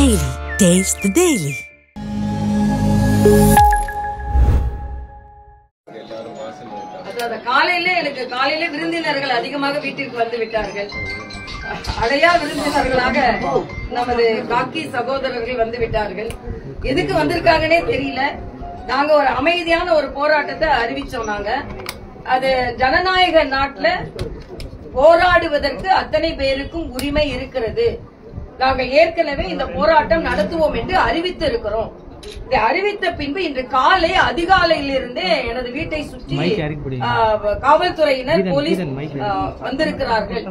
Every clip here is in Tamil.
Daily. Taste the Daily. காலையில விருந்தினர்கள் அதிகமாக வீட்டிற்கு வந்து விட்டார்கள். அடையா விருந்தினர்களாக நமது காக்கி சகோதரர்கள் வந்து விட்டார்கள். எதுக்கு வந்திருக்காங்கன்னே தெரியல. நாங்க ஒரு அமைதியான ஒரு போராட்டத்தை அறிவிச்சோம். நாங்க அது ஜனநாயக நாட்டுல போராடுவதற்கு அத்தனை பேருக்கும் உரிமை இருக்கிறது. நாங்கள் ஏற்கனவே இந்த போராட்டம் நடத்துவோம் என்று அறிவித்து இருக்கிறோம். இதை அறிவித்த பின்பு இன்று காலை அதிகாலையிலிருந்தே எனது வீட்டை சுற்றி காவல்துறையினர் போலீஸ் வந்திருக்கிறார்கள்.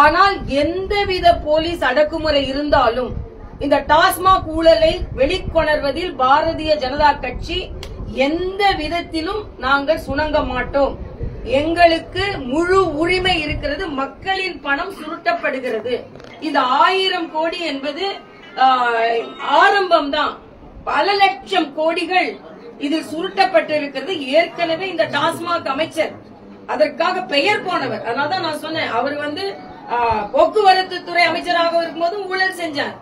ஆனால் எந்தவித போலீஸ் அடக்குமுறை இருந்தாலும் இந்த டாஸ்மாக் ஊழலை வெளிக்கொணர்வதில் பாரதிய ஜனதா கட்சி எந்த விதத்திலும் நாங்கள் சுணங்க மாட்டோம். எங்களுக்கு முழு உரிமை இருக்கிறது. மக்களின் பணம் சுருட்டப்படுகிறது. இந்த 1000 கோடி என்பது ஆரம்பம்தான். பல லட்சம் கோடிகள் இதில் சுருட்டப்பட்டு இருக்கிறது. ஏற்கனவே இந்த டாஸ்மாக் அமைச்சர் அதற்காக பெயர் போனவர். அதனால்தான் நான் சொன்னேன், அவர் போக்குவரத்து துறை அமைச்சராக இருக்கும்போது ஊழல் செஞ்சார்.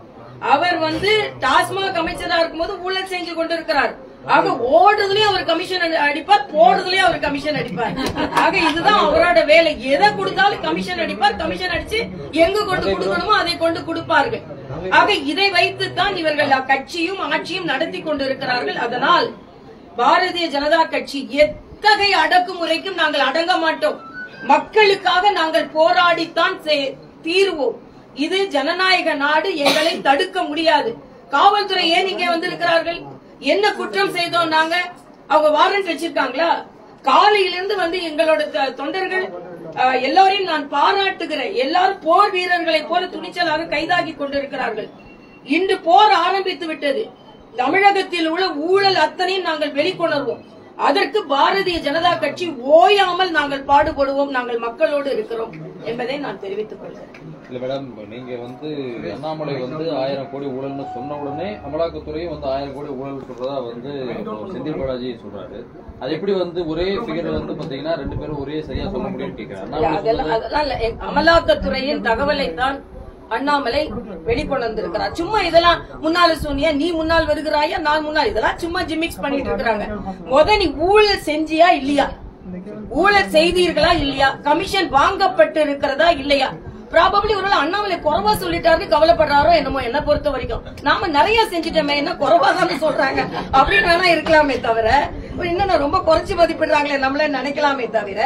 அவர் டாஸ்மாக் அமைச்சராக இருக்கும்போது ஊழல் செஞ்சு கொண்டிருக்கிறார். ஆக ஓடுதலையும் அவர் கமிஷன் அடிப்பார், போடுதலையும் அவர் கமிஷன் அடிப்பார். ஆக இதுதான் அவரோட வேலை. எதை கொடுத்தாலும் கமிஷன் அடிப்பார். கமிஷன் அடிச்சு எங்க கொண்டு கொடுக்கணுமோ அதை கொண்டு கொடுப்பார்கள். ஆக இதை வைத்துத்தான் இவர்கள் கட்சியும் ஆட்சியும் நடத்தி கொண்டிருக்கிறார்கள். அதனால் பாரதிய ஜனதா கட்சி எத்தகைய அடக்குமுறைக்கும் நாங்கள் அடங்க மாட்டோம். மக்களுக்காக நாங்கள் போராடித்தான் தீர்வோம். இது ஜனநாயக நாடு. எங்களை தடுக்க முடியாது. காவல்துறை ஏன் இங்கே வந்திருக்கிறார்கள்? என்ன குற்றம் செய்தோம்? நாங்க அவங்க வாரண்ட் வச்சிருக்காங்களா? காலையிலிருந்து எங்களோட தொண்டர்கள் எல்லாரையும் நான் பாராட்டுகிறேன். எல்லாரும் போர் வீரர்களை போல துணிச்சலாக கைதாகி கொண்டிருக்கிறார்கள். இன்று போர் ஆரம்பித்து விட்டது. தமிழகத்தில் உள்ள ஊழல் அத்தனையும் நாங்கள் வெளிக்கொணர்வோம். அதற்கு பாரதிய ஜனதா கட்சி ஓயாமல் நாங்கள் பாடுபடுவோம். நாங்கள் மக்களோடு இருக்கிறோம் என்பதை நான் தெரிவித்துக் கொள்கிறேன். இல்ல மேடம், நீங்க அண்ணாமலை 1000 கோடி ஊழல்னு சொன்ன உடனே அமலாக்கத்துறையும் 1000 கோடி ஊழல் சொல்றதா செந்தில் பாலாஜி சொல்றாரு. அது எப்படி ஒரே பிகர் பாத்தீங்கன்னா 2 பேரும் ஒரே சரியா சொல்ல முடியும்னு கேட்கிறேன். அமலாக்கத்துறையின் தகவலைத்தான் அண்ணாமலை வெளிக்கொண்டிருக்கிறார். சும்மா இதெல்லாம் முன்னால சொன்னியா, நீ முன்னால் வருகிறாயா, நான் முன்னால், இதெல்லாம் சும்மா ஜிமிக்ஸ் பண்ணிட்டு இருக்கிறாங்க. நீ ஊழல் செஞ்சியா இல்லையா? ஊழல் செய்தீர்களா இல்லையா? கமிஷன் வாங்கப்பட்டு இருக்கிறதா இல்லையா? ப்ராபபிளி ஒரு அண்ணாமலை குறைவா சொல்லிட்டாரு, கவலைப்படுறாரோ என்னமோ. என்ன பொறுத்த வரைக்கும் நாம நிறைய செஞ்சுட்டோமே, என்ன குறைவா தானே சொல்றாங்க அப்படின்னு வேணா இருக்கலாமே தவிர, இன்னும் ரொம்ப குறைச்சு மதிப்பிடுறாங்களே நம்மள நினைக்கலாமே தவிர,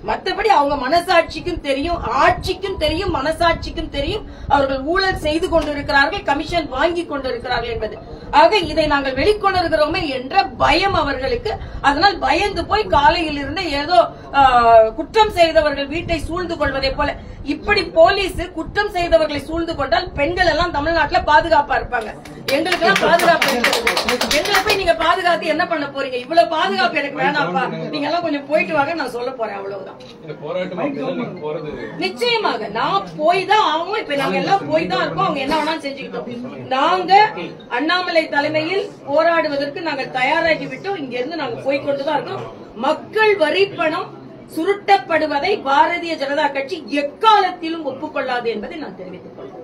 மற்றபடி அவங்க மனசாட்சிக்கும் தெரியும், ஆட்சிக்கும் தெரியும், மனசாட்சிக்கும் தெரியும் அவர்கள் ஊழல் செய்து கொண்டிருக்கிறார்கள், கமிஷன் வாங்கி கொண்டிருக்கிறார்கள் என்பது. ஆக இதை நாங்கள் வெளிக்கொணர்கிறோமே என்ற பயம் அவர்களுக்கு. அதனால் பயந்து போய் காலையில் இருந்து ஏதோ குற்றம் செய்தவர்கள் வீட்டை சூழ்ந்து கொள்வதை போல, இப்படி போலீஸ் குற்றம் செய்தவர்களை சூழ்ந்து கொண்டால் பெண்கள் எல்லாம் தமிழ்நாட்டில் பாதுகாப்பா இருப்பாங்க. எங்களுக்கு எல்லாம் பாதுகாப்பு இருக்கிறது. எங்களை போய் நீங்க பாதுகாத்து என்ன பண்ண போறீங்க? இவ்வளவு பாதுகாப்பு எனக்கு வேணாப்பா, நீங்க எல்லாம் கொஞ்சம் போயிட்டு வாங்க, நான் சொல்ல போறேன். அவ்வளவுதான். நிச்சயமாக நான் போய் தான் ஆகும். இப்ப நாங்க எல்லாம் போய் தான் இருக்கோம். அவங்க என்ன வேணாலும் செஞ்சுக்கிட்டோம். நாங்க அண்ணாமலை தலைமையில் போராடுவதற்கு நாங்கள் தயாராகி விட்டோம். இங்க இருந்து நாங்க போய்கொண்டுதான் இருக்கோம். மக்கள் வரி பணம் சுருட்டப்படுவதை பாரதிய ஜனதா கட்சி எக்காலத்திலும் ஒப்புக்கொள்ளாது என்பதை நான் தெரிவித்துக் கொள்கிறேன்.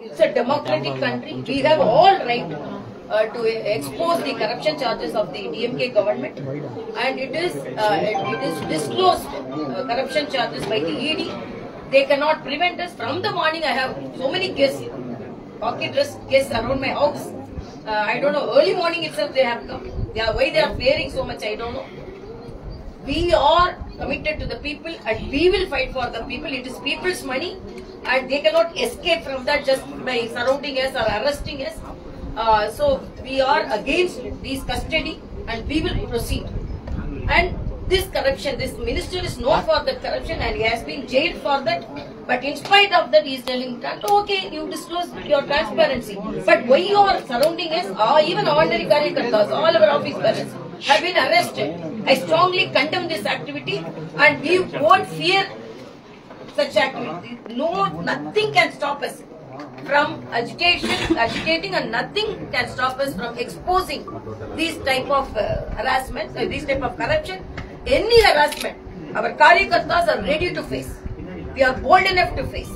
It's a democratic country. We have all right to expose the corruption charges of the DMK government, and it is disclosed corruption charges by the ED. They cannot prevent us. From the morning, I have so many guests, pocket dress guests around my house. I don't know. Early morning itself they have come. Why they are fearing so much, I don't know. We are committed to the people, and we will fight for the people. It is people's money, and they cannot escape from that just by surrounding us or arresting us. So we are against this custody, and we will proceed. And this corruption, this minister is known for that corruption, and he has been jailed for that. But in spite of that, he is telling that, okay, you disclose your transparency. But why you are surrounding us? Even ordinary Karyakartas, all our office bearers have been arrested. I strongly condemn this activity, and we won't fear such activity. No, nothing can stop us from agitating, and nothing can stop us from exposing these type of harassment, this type of corruption, any harassment. Our Karyakartas are ready to face. We are bold enough to face.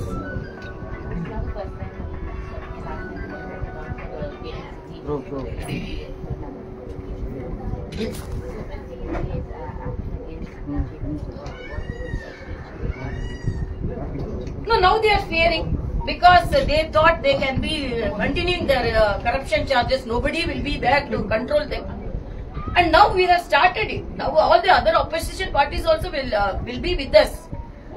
No, now they are fearing because they thought they can be continuing their corruption charges. Nobody will be there to control them. And now we have started it. Now all the other opposition parties also will be with us.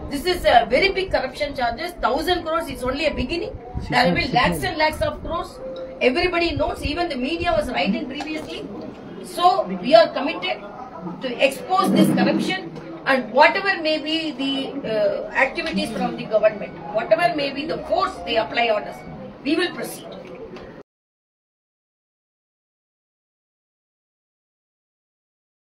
This is a very big corruption charges. 1,000 crores is only a beginning. There will be lakhs and lakhs of crores. Everybody knows. Even the media was writing previously. So we are committed to expose this corruption. And whatever may be the activities from the government, whatever may be the force they apply on us, we will proceed.